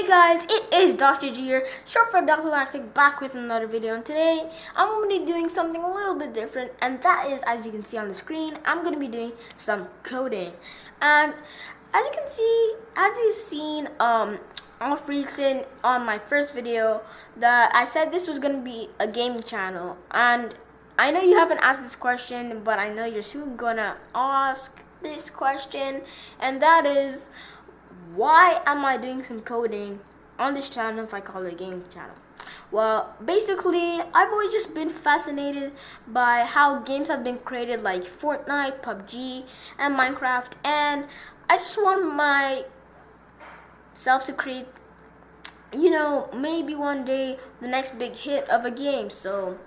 Guys, it is Dr. G here, short for Dr. Lactic, back with another video. And today I'm going to be doing something a little bit different, and that is, as you can see on the screen, I'm going to be doing some coding. And as you can see, as you've seen off recent on my first video, that I said this was going to be a gaming channel. And I know you haven't asked this question, but I know you're soon going to ask this question, and that is, why am I doing some coding on this channel if I call it a gaming channel? Well, basically, I've always just been fascinated by how games have been created, like Fortnite, PUBG, and Minecraft, and I just want myself to create, maybe one day the next big hit of a game. So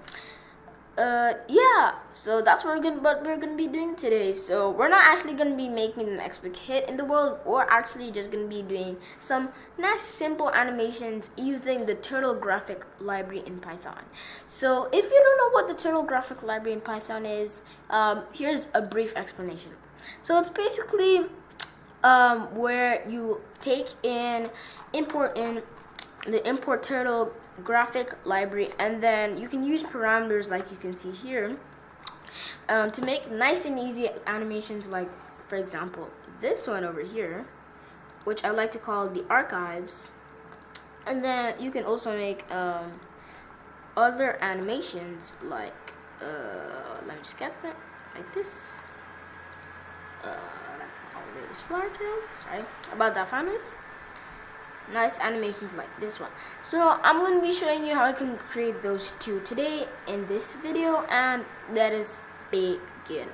yeah, so that's what we're gonna be doing today. So we're not actually gonna be making the next big hit in the world. We're actually just gonna be doing some nice simple animations using the Turtle Graphic Library in Python. So if you don't know what the Turtle Graphic Library in Python is, here's a brief explanation. So it's basically where you import Turtle Graphic Library, and then you can use parameters like you can see here to make nice and easy animations, like for example this one over here, which I like to call the archives. And then you can also make other animations like let me just get that, like this. Let's call this flower tail. Sorry about that, families. Nice animations like this one. So I'm going to be showing you how I can create those two today in this video, and that is begin.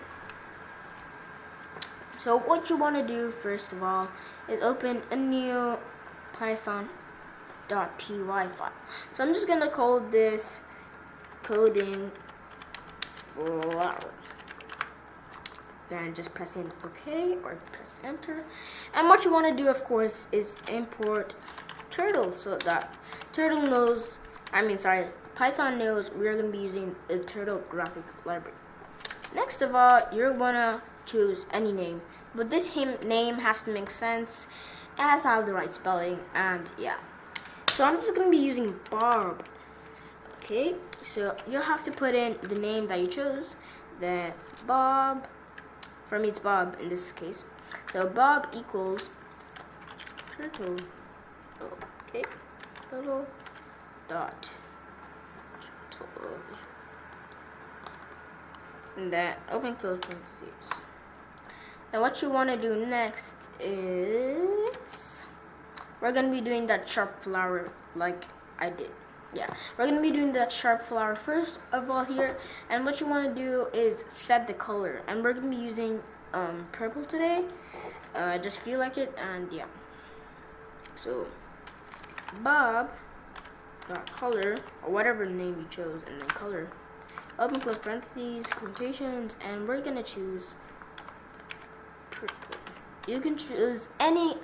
So what you want to do first of all is open a new python.py file. So I'm just going to call this coding flower. Then just pressing OK or press enter. And what you want to do, of course, is import turtle, so that Python knows we're going to be using the Turtle Graphic Library. Next of all, you're going to choose any name, but this name has to make sense. It has to have the right spelling, and yeah. So I'm just going to be using Bob. Okay, so you have to put in the name that you chose. Then Bob. For me, it's Bob in this case. So Bob equals turtle. Okay, turtle dot turtle. And then open close parentheses. Now what you want to do next is we're gonna be doing that sharp flower like I did. Yeah, we're gonna be doing that sharp flower first of all here, and what you want to do is set the color, and we're gonna be using purple today. I just feel like it, and yeah. So Bob dot color, or whatever name you chose, and then color, open close parentheses, quotations, and we're gonna choose purple. You can choose any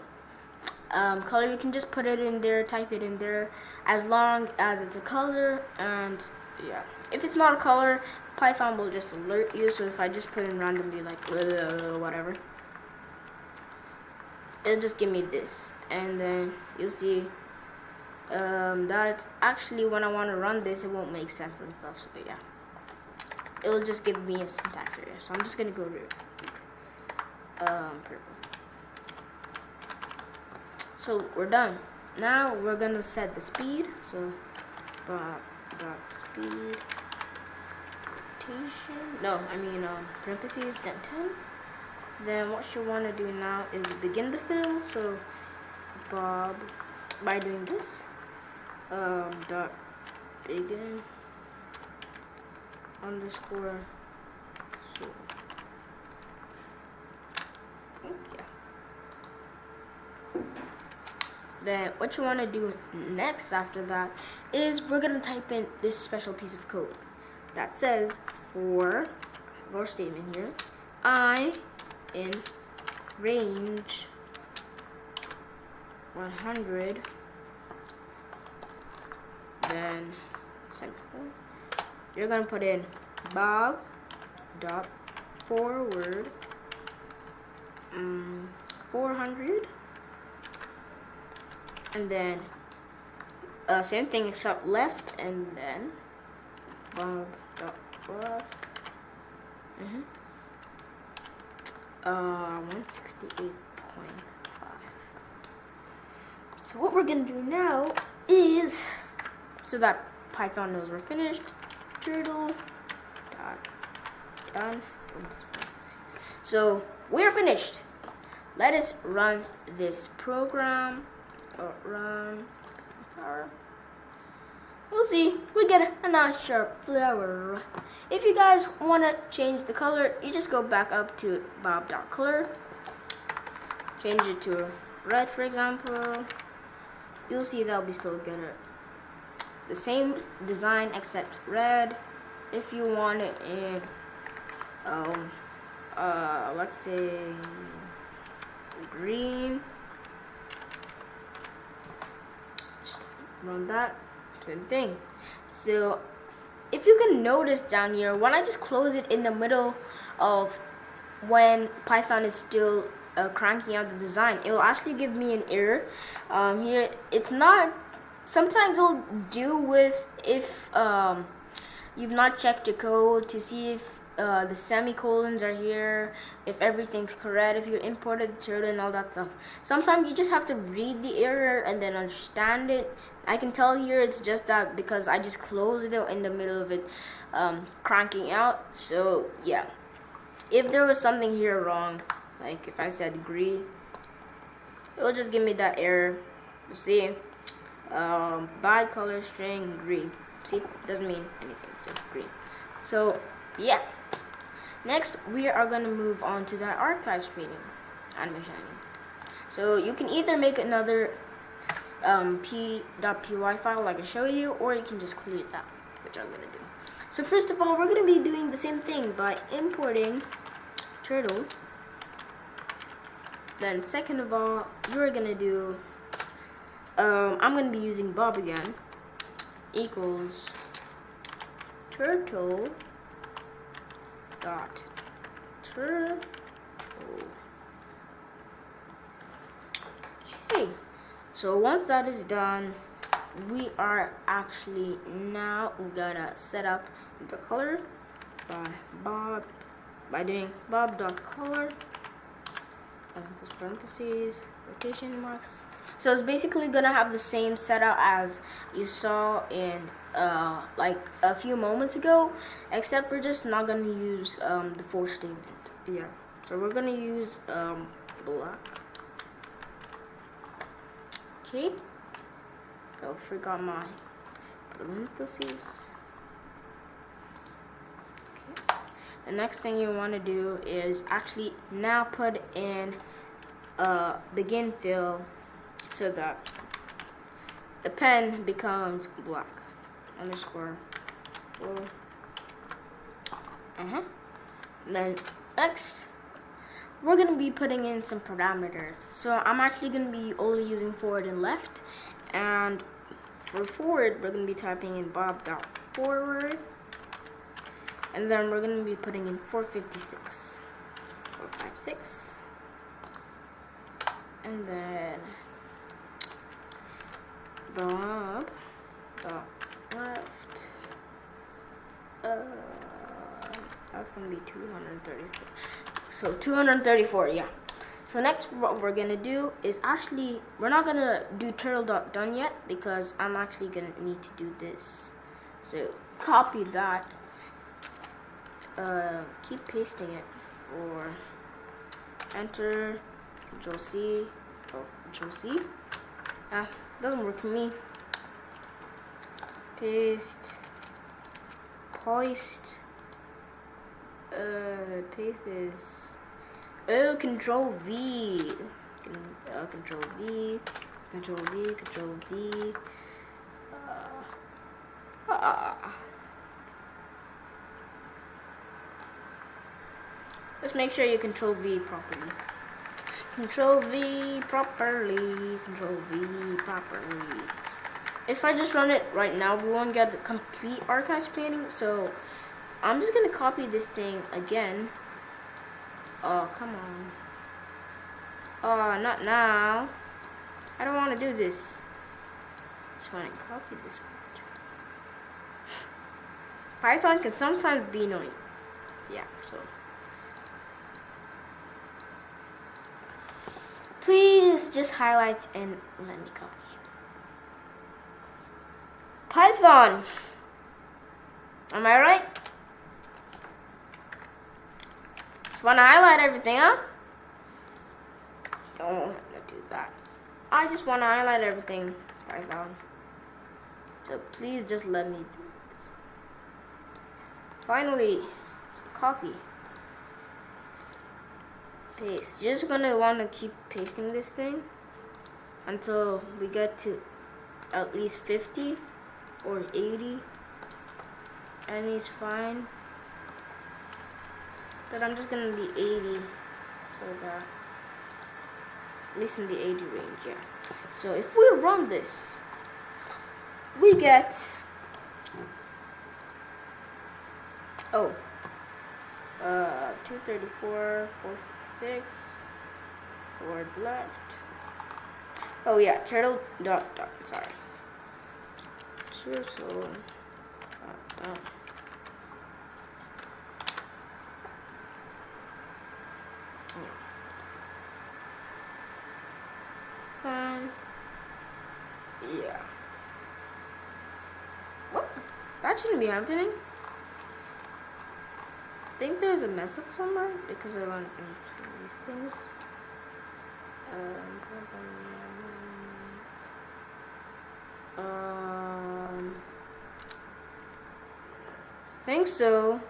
color. You can just put it in there, type it in there, as long as it's a color. And yeah, if it's not a color, Python will just alert you. So if I just put in randomly like whatever, it'll just give me this, and then you'll see that it's actually, when I want to run this, it won't make sense and stuff. So yeah, it'll just give me a syntax error. So I'm just gonna go purple. So we're done. Now we're gonna set the speed. So dot speed parentheses, then 10. Then what you want to do now is begin the fill. So Bob, by doing this, dot begin underscore. So yeah. Then what you want to do next after that is we're going to type in this special piece of code that says for our statement here, I in range 100, then semicolon. You're going to put in Bob dot forward 400 and then same thing except left, and then bob dot left. 168.5. So what we're gonna do now is, so that Python knows we're finished, turtle dot done. So we're finished. Let us run this program. Run. We'll see. We get a nice sharp flower. If you guys want to change the color, you just go back up to bob.color. Change it to red, for example. You'll see that'll be still good. The same design except red. If you want it in, let's say green. Just run that. Same thing. So if you can notice down here, when I just close it in the middle of when Python is still cranking out the design, it will actually give me an error. Here it's not, sometimes it'll do with if you've not checked your code to see if the semicolons are here, if everything's correct, if you imported the turtle and all that stuff. Sometimes you just have to read the error and then understand it. I can tell here it's just that because I just closed it in the middle of it cranking out. So yeah, if there was something here wrong, like if I said green, it will just give me that error. You see, by color string green. See, doesn't mean anything, so green. So yeah, next we are going to move on to that archives painting animation. So you can either make another p.py file like I show you, or you can just clear that, which I'm going to do. So first of all, we're going to be doing the same thing by importing turtle. Then second of all, you're going to do, I'm going to be using Bob again, equals turtle dot turtle. Okay, so once that is done, we are actually now gonna set up the color by doing bob.color, parentheses, quotation marks. So it's basically gonna have the same setup as you saw in like a few moments ago, except we're just not gonna use the for statement. Yeah, so we're gonna use black. Okay. Oh, forgot my parentheses. Okay. The next thing you want to do is actually now put in begin fill so that the pen becomes black. Underscore. Then next, we're gonna be putting in some parameters. So I'm actually gonna be only using forward and left, and for forward, we're gonna be typing in bob.forward, and then we're gonna be putting in 456, 456, and then bob.left. That's gonna be 234. So 234, yeah. So next, what we're gonna do is actually, we're not gonna do turtle.done yet because I'm actually gonna need to do this. So copy that, keep pasting it, or enter, Control C, Control C. Doesn't work for me. Paste, paste is Control V, Control V, Control V, Control V. Just make sure you Control V properly. Control V properly. Control V properly. If I just run it right now, we won't get the complete archives painting. So I'm just gonna copy this thing again. Oh, come on. Oh, not now. I don't want to do this. Just want to copy this part. Python can sometimes be annoying. Yeah, so. Please just highlight and let me copy. Python. Am I right? Just want to highlight everything, huh? Don't want to do that. I just want to highlight everything, Python. So please just let me do this. Finally, copy. Paste. You're just gonna want to keep pasting this thing until we get to at least 50 or 80. Any's fine. But I'm just gonna be 80 so that at least in the 80 range, yeah. So if we run this, we get 234, 456, forward left. Oh yeah, turtle dot, sorry. Turtle dot. Fine. Yeah. What? That shouldn't be happening. I think there's a mess up somewhere because I went into these things. I think so.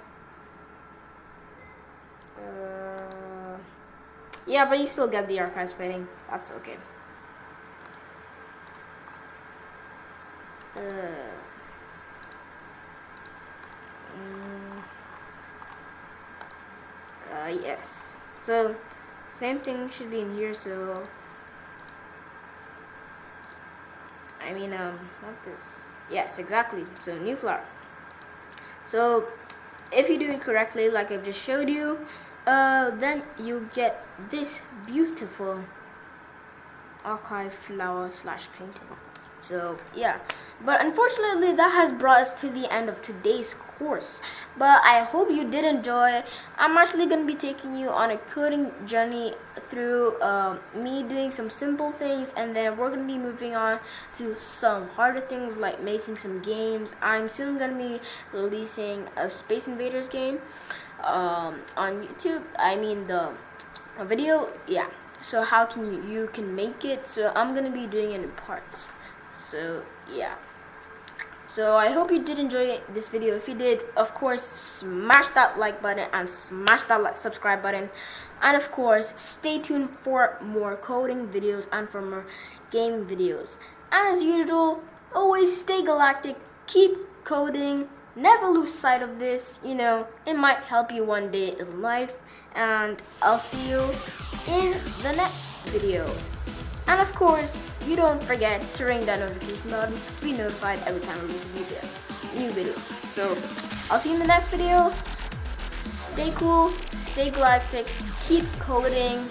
Yeah, but you still get the archives painting. That's okay. Yes. So, same thing should be in here, so... I mean, not this. Yes, exactly. So, new flower. So, if you do it correctly, like I've just showed you, then you get this beautiful archive flower / painting. So yeah, but unfortunately that has brought us to the end of today's course, but I hope you did enjoy. I'm actually going to be taking you on a coding journey through me doing some simple things, and then we're going to be moving on to some harder things like making some games. I'm soon going to be releasing a Space Invaders game on YouTube. I mean the video, yeah. So how can you can make it? So I'm going to be doing it in parts. So yeah, so I hope you did enjoy this video. If you did, of course, smash that like button and smash that subscribe button, and of course stay tuned for more coding videos and for more gaming videos. And as usual, always stay galactic, keep coding, never lose sight of this. You know, it might help you one day in life, and I'll see you in the next video. And of course, you don't forget to ring that notification button to be notified every time I release a new video. So, I'll see you in the next video. Stay cool, stay galactic, keep coding.